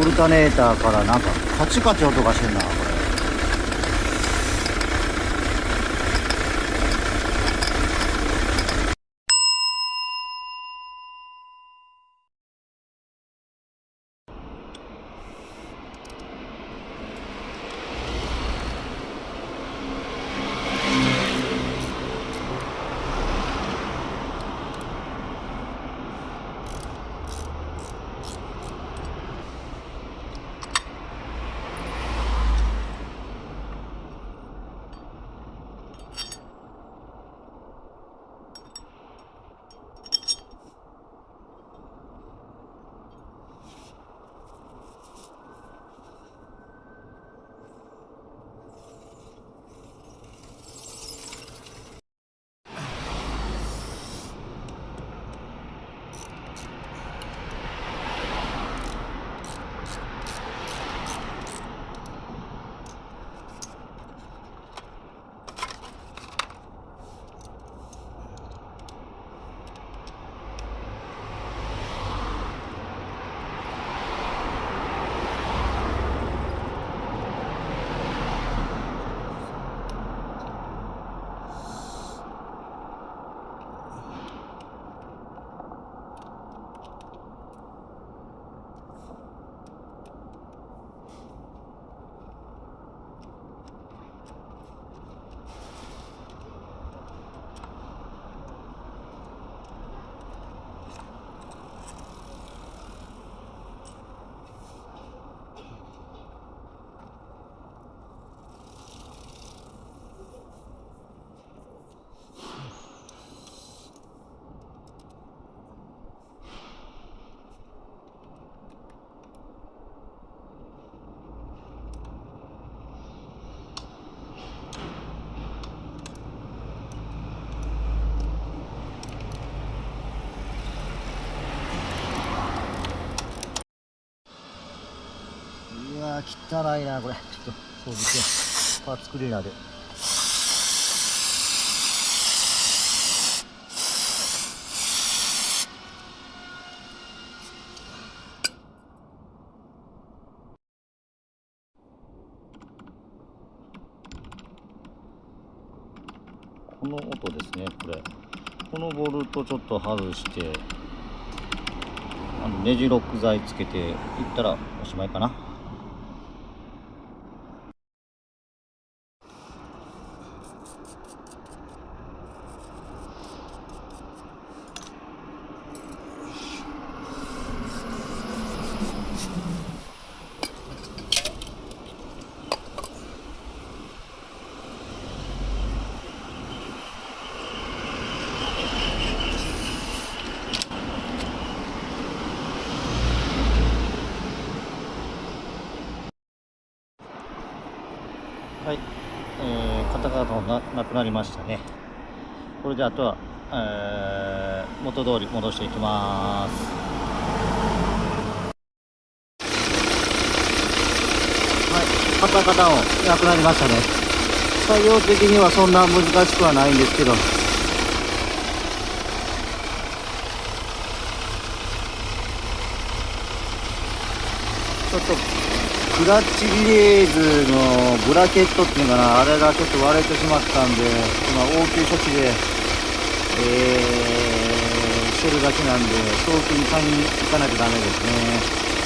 オルタネーターからなんかカチカチ音がしてんなこれ。いやー汚いなこれ。ちょっと掃除してパーツクリーナーで。この音ですね。このボルトちょっと外してネジロック剤つけていったらおしまいかな。はい、カタカタがなくなりましたね。これであとは、元通り戻していきます。はい、カタカタ音なくなりましたね。作業的にはそんな難しくはないんですけど、ちょっとクラッチリレーズのブラケットっていうのかな、あれがちょっと割れてしまったんで、今応急処置で、してるだけなんで、早期に買いに行かないとダメですね。